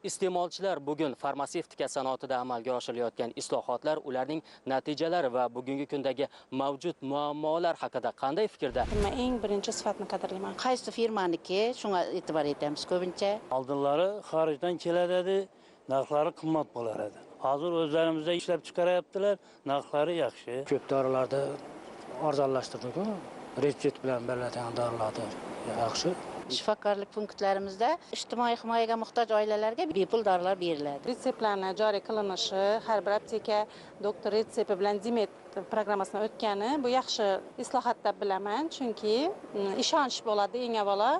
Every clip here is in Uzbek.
Iste'molchilar bugun farmatsevtika sanoatida amalga oshirilayotgan islohotlar, ularning natijalari va bugungi kundagi mavjud muammolar haqida qanday fikrda? Men eng birinchi sifatni qadrlayman. Qaysi firmaniki, shunga e'tibor etamiz ko'pincha. Oldinlari xorijdan keladi, narxlari qimmat bo'lar edi. Hozir o'zlarimizda ishlab chiqaryaptilar, narxlari yaxshi. Ko'p dorilarni arzonlashtirdik-ku. Retsept bilan beriladigan dorilarni yaxshi. Shifokorlik punktlarimizda ijtimoiy himoyaga muhtoj oilalarga bepul dorilar beriladi. Retseptlarni joriy qilinishi, har bir apteka doktor retsepti bilan Dimet programmasidan o'tgani bu yaxshi islohot deb bilaman, chunki ishonch bo'ladi eng avvalo.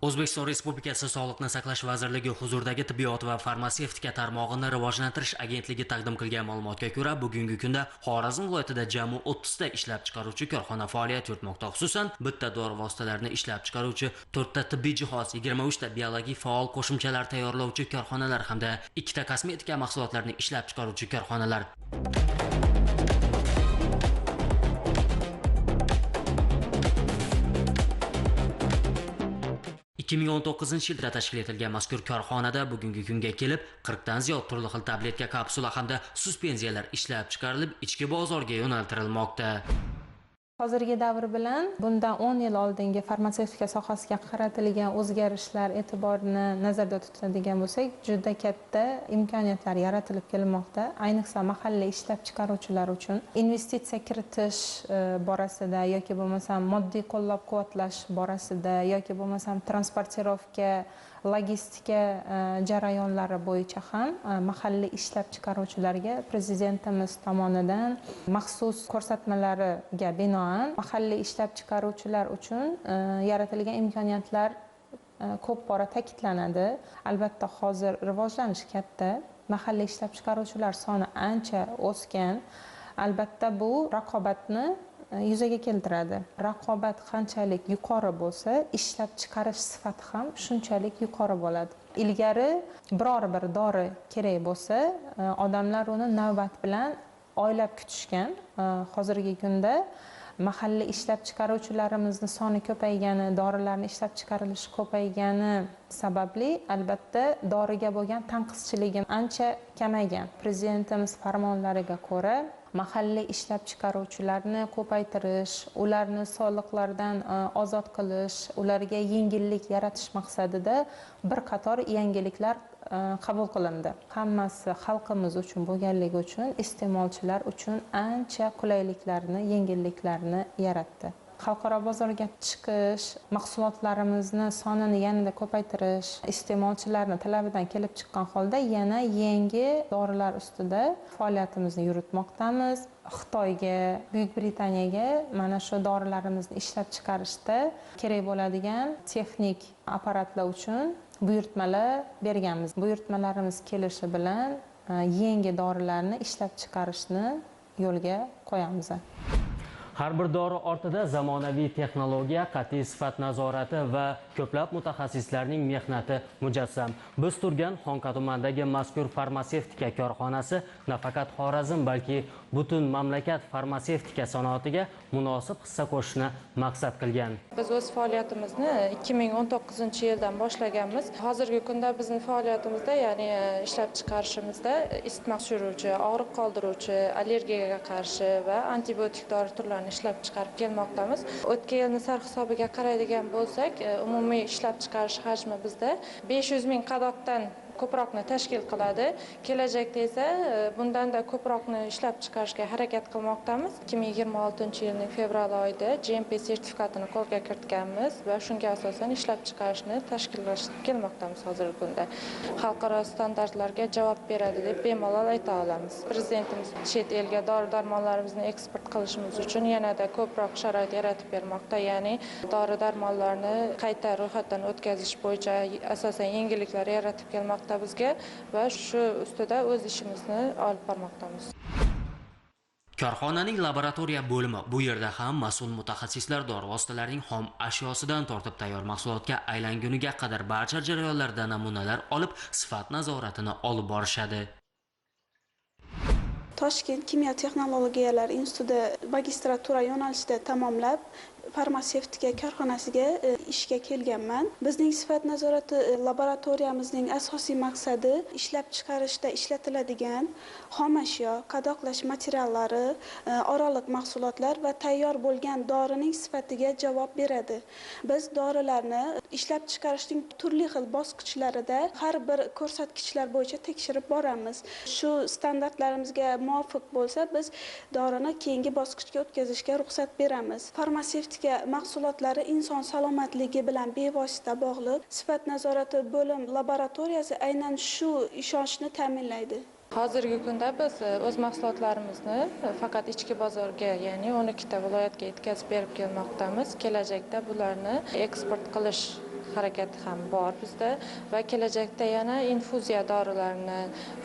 O'zbekiston Respublikasi Sog'liqni saqlash vazirligi huzuridagi tibbiyot va farmatsevtika tarmog'ini rivojlantirish agentligi taqdim qilgan ma'lumotga ko'ra, bugungi kunda Xorazm viloyatida jami 30 ta ishlab chiqaruvchi korxona faoliyat yuritmoqda. Xususan, bitta dori vositalarini ishlab chiqaruvchi, 4 ta tibbiy jihoz, 23 ta biologik faol qo'shimchalar tayyorlovchi korxonalar hamda 2 ta kosmetika mahsulotlarini ishlab chiqaruvchi korxonalar. 2019-yilda tashkil etilgan mazkur korxonada bugungi kunga kelib 40 dan ziyod turli xil tabletka, kapsula hamda suspenziyalar ishlab chiqarilib, ichki bozorga yo'naltirilmoqda. Hozirgi davr bilan bundan 10 yil oldingi farmatsevtika sohasiga qaratilgan o'zgarishlar e'tiborni nazarda tutadigan bo'lsak, juda katta imkoniyatlar yaratilib kelmoqda. Ayniqsa mahalliy ishlab chiqaruvchilar uchun investitsiya kiritish borasida yoki bo'lmasam moddiy qo'llab-quvvatlash borasida yoki bo'lmasam transportirovka, logistika jarayonlari bo'yicha ham mahalliy ishlab chiqaruvchilarga prezidentimiz tomonidan maxsus ko'rsatmalariga binoan mahalliy ishlab chiqaruvchilar uchun yaratilgan imkoniyatlar ko'p bora ta'kidlanadi. Albatta hozir rivojlanish katta, mahalliy ishlab chiqaruvchilar soni ancha o'sgan. Albatta bu raqobatni yuzaga keltiradi. Raqobat qanchalik yuqori bo'lsa, ishlab chiqarish sifati ham shunchalik yuqori bo'ladi. Ilgari biror bir dori kerak bo'lsa, odamlar uni navbat bilan oylab kutishgan. Hozirgi kunda mahalliy ishlab chiqaruvchilarimizni soni ko'paygani, dorilarning ishlab chiqarilishi ko'paygani sababli albatta doriga bo'lgan tanqischiligim ancha kamaygan. Prezidentimiz farmonlariga ko'ra mahalliy ishlab chiqaruvchilarni ko'paytirish, ularni soliqlardan ozod qilish, ularga yengillik yaratish maqsadida bir qator yangiliklar qabul qilindi. Hammasi xalqimiz uchun bo'lganligi uchun iste'molchilar uchun ancha qulayliklarni, yengilliklarni yaratdi. Xalqaro bozorga chiqish, mahsulotlarimizni sonini yanada ko'paytirish, iste'molchilarning talabidan kelib chiqqan holda yana yangi dorilar ustida faoliyatimizni yuritmoqdamiz. Xitoyga, Buyuk Britaniyaga mana shu dorilarimizni ishlab chiqarishda kerak bo'ladigan texnik apparatlar uchun buyurtmalar berganmiz. Buyurtmalarimiz kelishi bilan yangi dorilarni ishlab chiqarishni yo'lga qo'yamiz. Har bir dori ortida zamonaviy texnologiya, qat'iy sifat nazorati va ko'plab mutaxassislarning mehnati mujassam. Biz turgan Xonqa tumanidagi mazkur farmatsevtika korxonasi nafaqat Xorazm, balki butun mamlakat farmatsevtika sanoatiga munosib hissa qo'shishni maqsad qilgan. Biz o'z faoliyatimizni 2019-yildan boshlaganmiz. Hozirgi kunda bizning faoliyatimizda, ya'ni ishlab chiqarishimizda isitma tushiruvchi, og'riq qoldiruvchi, allergiyaga qarshi va antibiotik dori turlarini ishlab chiqarib kelmoqdamiz. O'tgan yilning sarhisobiga qaraydigan bo'lsak, umumiy ishlab chiqarish hajmi bizda 500 ming qadoqdan ko'proqni tashkil qiladi. Kelajakda esa bundanda ko'proqni ishlab chiqarishga harakat qilmoqdamiz. 2026-yilning fevral oyida GMP sertifikatini qo'lga kiritganmiz va shunga asosan ishlab chiqarishni tashkillashtirib kelmoqdamiz hozirgi kunda. Xalqaro standartlarga javob beradi deb bemalol ayta olamiz. Prezidentimiz chet elga dori-darmonlarimizni eksport qilishimiz uchun yanada ko'proq sharoit yaratib bermoqda. Ya'ni dori-darmonlarni qayta ro'yxatdan o'tkazish bo'yicha asosan yengilliklar yaratib kelmoqda bizga va shu ustida o'z ishimizni olib bormoqdamiz. Korxonaning laboratoriya bo'limi bu yerda ham mas'ul mutaxassislar dori vositalarining xom ashyosidan tortib tayyor mahsulotga aylanguniga qadar barcha jarayonlarda namunalar olib, sifat nazoratini olib borishadi. Toshkent kimyo texnologiyalari institutida magistratura yo'nalishida tamomlab, farmatsevtika korxonasiga ishga kelganman. Bizning sifat nazorati laboratoriyamizning asosiy maqsadi ishlab chiqarishda ishlatiladigan xom ashyo, qadoqlash materiallari, oraliq mahsulotlar va tayyor bo'lgan dorining sifatiga javob beradi. Biz dorilarni ishlab chiqarishning turli xil bosqichlarida har bir ko'rsatkichlar bo'yicha tekshirib boramiz. Shu standartlarimizga muvofiq bo'lsa, biz dorini keyingi bosqichga o'tkazishga ruxsat beramiz. Farmatsevtika mahsulotlari inson salomatligi bilan bevosita bog'liq. Sifat nazorati bo'lim laboratoriyasi aynan shu ishonchni ta'minlaydi. Hozirgi kunda biz o'z mahsulotlarimizni faqat ichki bozorga, ya'ni 12 ta viloyatga yetkazib berib kelmoqdamiz. Kelajakda bularni eksport qilish harakati ham bor bizda va kelajakda yana infuziya dorilarini,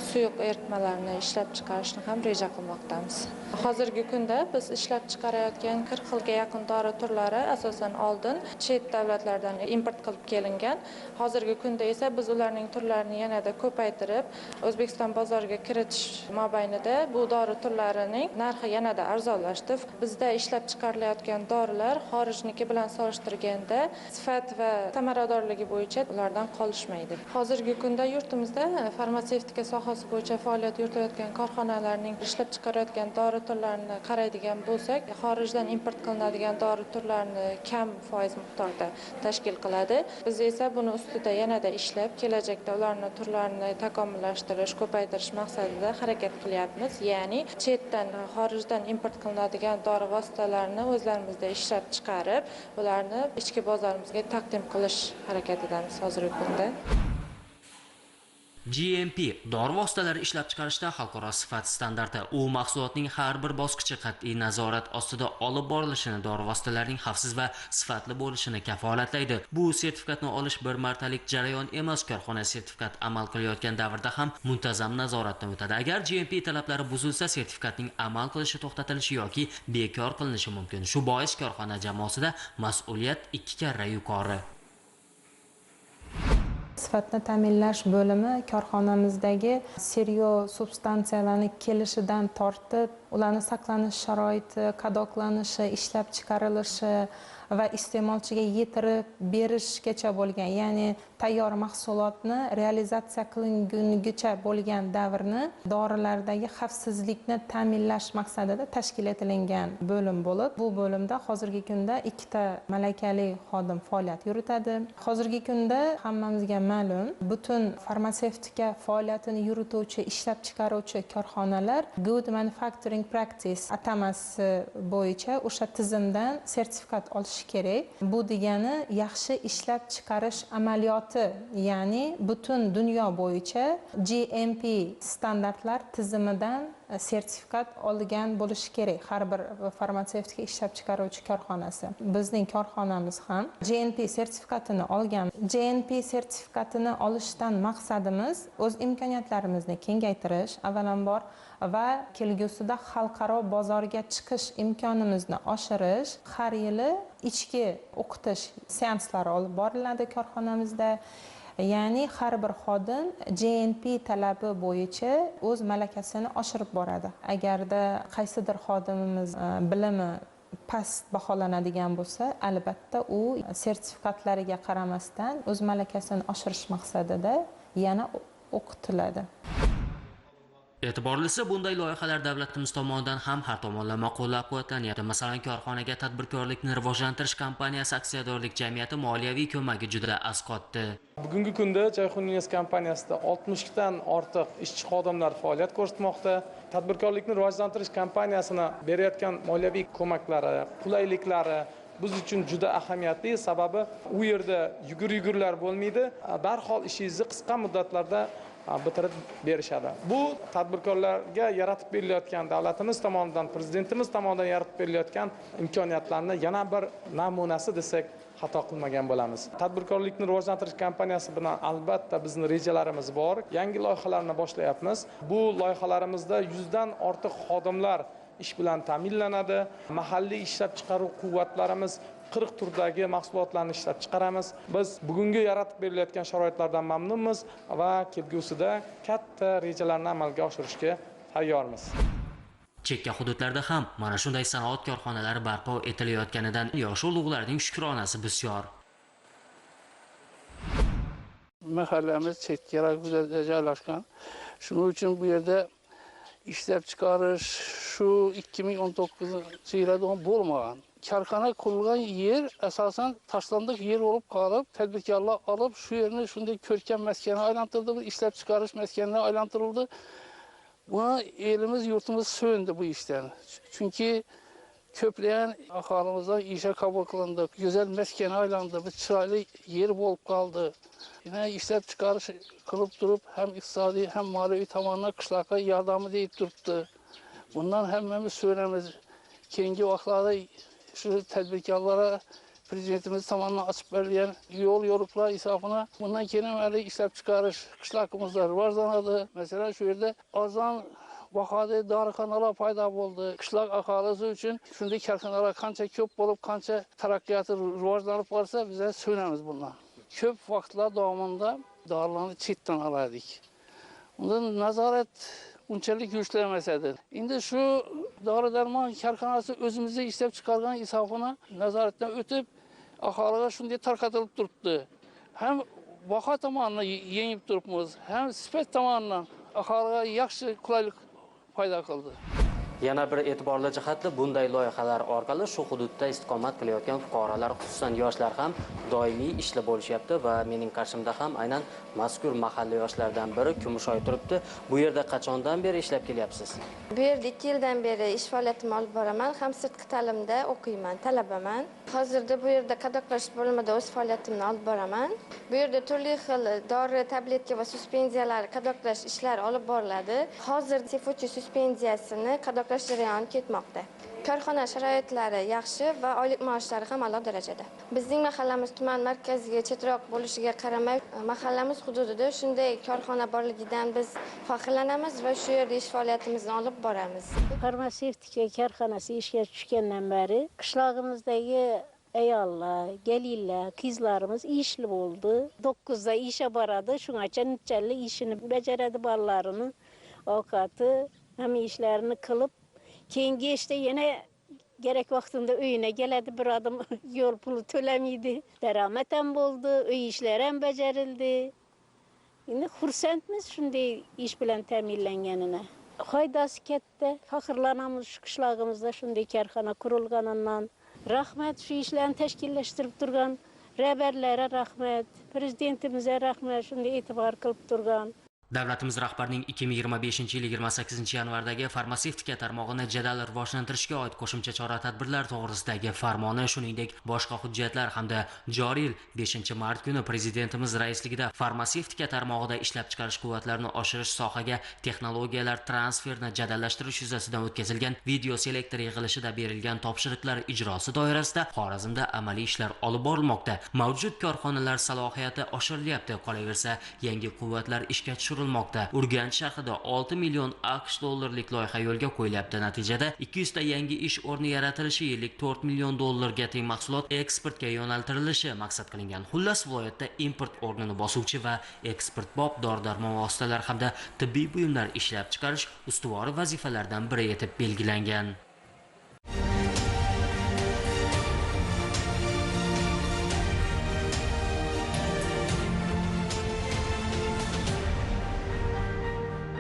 suyuq eritmalarni ishlab chiqarishni ham reja qilmoqdamiz. Hozirgi kunda biz ishlab chiqarayotgan 40 xilga yaqin dori turlari asosan oldin chet davlatlardan import qilib kelingan. Hozirgi kunda esa biz ularning turlarini yanada ko'paytirib, O'zbekiston bozoriga kiritish mobaynida bu dori turlarining narxi yanada arzonlashdi. Bizda ishlab chiqarilayotgan dorilar xorijniki bilan solishtirganda sifat va samaradorligi bo'yicha ulardan qolishmaydi. Hozirgi kunda yurtimizda farmatsevtika sohasi bo'yicha faoliyat yuritayotgan korxonalarning ishlab chiqarayotgan dori turlarini qaraydigan bo'lsak, xorijdan import qilinadigan dori turlarini kam foiz miqdorda tashkil qiladi. Biz esa buni ustida yanada ishlab, kelajakda ularni turlarini takomillashtirish, ko'paytirish maqsadida harakat qilyapmiz. Ya'ni chetdan, xorijdan import qilinadigan dori vositalarini o'zlarimizda ishlab chiqarib, ularni ichki bozorimizga taqdim qilish harakatidamiz hozirgi kunda. GMP dori vositalari ishlab chiqarishda xalqaro sifat standarti. U mahsulotning har bir bosqichi qat'iy nazorat ostida olib borilishini, dori vositalarining xavfsiz va sifatli bo'lishini kafolatlaydi. Bu sertifikatni olish bir martalik jarayon emas. Korxona sertifikat amal qilayotgan davrda ham muntazam nazoratdan o'tadi. Agar GMP talablari buzilsa, sertifikatning amal qilishi to'xtatilishi yoki bekor qilinishi mumkin. Shu bois korxona jamoasida mas'uliyat 2 karra yuqori. Sifatni ta'minlash bo'limi korxonamizdagi siryo substansiyalarni kelishidan tortib, ularning saqlanish sharoiti, qadoqlanishi, ishlab chiqarilishi va iste'molchiga yetirib berishgacha bo'lgan, ya'ni tayyor mahsulotni realizatsiya qilingunigacha bo'lgan davrni dorilardagi xavfsizlikni ta'minlash maqsadida tashkil etilgan bo'lim bo'lib, bu bo'limda hozirgi kunda 2 ta malakali xodim faoliyat yuritadi. Hozirgi kunda hammamizga ma'lum, butun farmatsevtika faoliyatini yurituvchi, ishlab chiqaruvchi korxonalar Good Manufacturing Practice atamasi bo'yicha o'sha tizimdan sertifikat olish kerak. Bu degani yaxshi ishlab chiqarish amaliyoti, ya'ni butun dunyo bo'yicha GMP standartlar tizimidan sertifikat olgan bo'lishi kerak har bir farmatsevtika ishlab chiqaruvchi korxonasi. Bizning korxonamiz ham GMP sertifikatini olgan. GMP sertifikatini olishdan maqsadimiz o'z imkoniyatlarimizni kengaytirish, avvalambor va kelgusida xalqaro bozorga chiqish imkonimizni oshirish. Har yili ichki o'qitish seanslari olib boriladi korxonamizda. Ya'ni har bir xodim GMP talabi bo'yicha o'z malakasini oshirib boradi. Agarda qaysidir xodimimiz bilimi past baholanadigan bo'lsa, albatta u sertifikatlariga qaramasdan o'z malakasini oshirish maqsadida yana o'qitiladi. E'tiborlisi, bunday loyihalar davlatimiz tomonidan ham har tomonlama qo'llab-quvvatlanyapti. Masalan, korxonaga tadbirkorlikni rivojlantirish kompaniyasi aksiyadorlik jamiyati moliyaviy ko'magi juda asqotdi. Bugungi kunda Jayxun Niyaz kompaniyasida 60 dan ortiq ishchi xodimlar faoliyat ko'rsatmoqda. Tadbirkorlikni rivojlantirish kompaniyasini berayotgan moliyaviy ko'maklari, qulayliklari biz uchun juda ahamiyatli, sababi u yerda yugur-yugurlar bo'lmaydi. Darhol ishingizni qisqa muddatlarda bitirib berishadi. Bu tadbirkorlarga yaratib berilayotgan davlatimiz tomonidan, prezidentimiz tomonidan yaratib berilayotgan imkoniyatlarning yana bir namunasi desak xato qilmagan bo'lamiz. Tadbirkorlikni rivojlantirish kompaniyasi bilan albatta bizning rejalarimiz bor. Yangi loyihalarni boshlayapmiz. Bu loyihalarimizda 100 dan ortiq xodimlar ish bilan ta'minlanadi. Mahalliy ishlab chiqaruv quvvatlarimiz 40 turdagi mahsulotlarni ishlab chiqaramiz. Biz bugungi yaratib berilayotgan sharoitlardan mamnunmiz va kelgusida katta rejalarni amalga oshirishga tayyormiz. Chekka hududlarda ham mana shunday sanoat korxonalari barpo etilayotganidan yosh ulug'larning shukronasi bisyor. Mahallemiz chekkaroq hududda joylashgan. Shuning uchun bu yerda ishlab chiqarish shu 2019-yilda bo'lmagan. Korxona qurilgan yer asosan tashlandiq yer bo'lib qolib, tadbirkorlar olib shu yerni shunday ko'rkam maskanga aylantirdi, ishlab chiqarish maskanına aylantirildi. Buna elimiz yurtimiz söndü bu işten. Çünkü köpleyen ahalimizden işe kabul kılındı. Güzel meskene aylandı. Bir çıraylı yer bulup kaldı. Yine işlep çıkarış kılıp durup hem iktisadi hem mali tamanına kışlaka yardımı deyip duruptu. Bundan hemmemiz söylemiz. Kendi vaxtlarda şu tedbirkarlara Prezidentimiz zamanla açıp verilen yol yoruplar isafına bundan kelimeli işlep çıkarış kışlakımızda rivajlanadı. Mesela şu yerde azan vakadı darıxanalar payda oldu. Kışlak ahalisi için şimdi karxanalar kança köp olup kança tarakkiyatı rivajlanıp varsa bize söylemiz bunlar. Köp vaxtlar davamında dağlarını çitten alaydık. Bundan nazaret unçalik güçlenmesədir. İndi şu darı dərman karxanası özümüzdə işləb çıxarğan isafına nəzarətdən ötüb ahalığa şunday tarqatılıb durubdu. Həm vaxa tamanına yenib durubmuz, həm sifət tamanından ahalığa yaxşı qulaylik payda qıldı. Yana bir e'tiborli jihati bunday loyihalar orqali shu hududda istiqomat qilayotgan fuqarolar, xususan yoshlar ham doimiy ishla bo'lishyapti va mening qarshimda ham aynan mazkur mahalla yoshlardan biri Kumushoy turibdi. Bu yerda qachondan beri ishlab kelyapsiz? Bu yerda 2 yildan beri ish faoliyatimni olib boraman, ham sirtqi ta'limda o'qiyman, talabaman. Hozirda bu yerda qadoqlash bo'limida o'z faoliyatimni olib boraman. Bu yerda turli xil dori, tabletka va suspenziyalar qadoqlash ishlari olib boriladi. Hozir sefuchi suspenziyasini qadoqlash jarayoni ketmoqda. Korxona sharoitlari yaxshi va oylik maoshlari ham a'lo darajada. Bizning mahallamiz tuman markaziga chetroq bo'lishiga qaramay, mahallamiz hududida shunday korxona borligidan biz faxrlanamiz va shu yerda ish faoliyatimizni olib boramiz. Farmasevtika korxonasi ishga tushgandan beri qishlog'imizdagi ayollar, gelinlar, qizlarimiz ishli bo'ldi. 9da ishga boradi, shungacha nichalik ishini bajaradi, bolalarini ovqati, hamma ishlarini qilib, keyingi ishda yana gerek vaqtında uyuna keladi, bir adam yol pulu to'lamaydi. Daromad ham bo'ldi, uy ishlari ham bajarildi. Endi xursandmiz shunday ish bilan ta'minlanganina. Foydasi katta, faxrlanamiz shu qishlog'imizda shunday korxona qurilganidan. Rahmat shu ishlarni tashkillashtirib turgan rahbarlarga rahmat, prezidentimizga rahmat shunday e'tibor qilib turgan. Davlatimiz rahbarining 2025-yil 28-yanvardagi farmatsevtika tarmog'ini jadal rivojlantirishga oid qo'shimcha chora-tadbirlar to'g'risidagi farmoni, shuningdek boshqa hujjatlar hamda joriy yil 5-mart kuni Prezidentimiz raisligida farmatsevtika tarmog'ida ishlab chiqarish quvvatlarini oshirish, sohaga texnologiyalar transferini jadallashtirish yuzasidan o'tkazilgan video selektor yig'ilishida berilgan topshiriqlar ijrosi doirasida Xorazmda amaliy ishlar olib borilmoqda. Mavjud korxonalar salohiyati oshirilyapti, qolaversa yangi quvvatlar ishga tushirilmoqda. Urganch shahrida 6 million AQSh dollarlik loyiha yo'lga qo'yilyapti. Natijada 200 ta yangi ish o'rni yaratilishi, yillik 4 million dollarga teng mahsulot eksportga yo'naltirilishi maqsad qilingan. Xullas, viloyatda import o'rnini bosuvchi va eksportbop dori-darmon vositalari hamda tibbiy buyumlar ishlab chiqarish ustuvor vazifalardan biri etib belgilangan.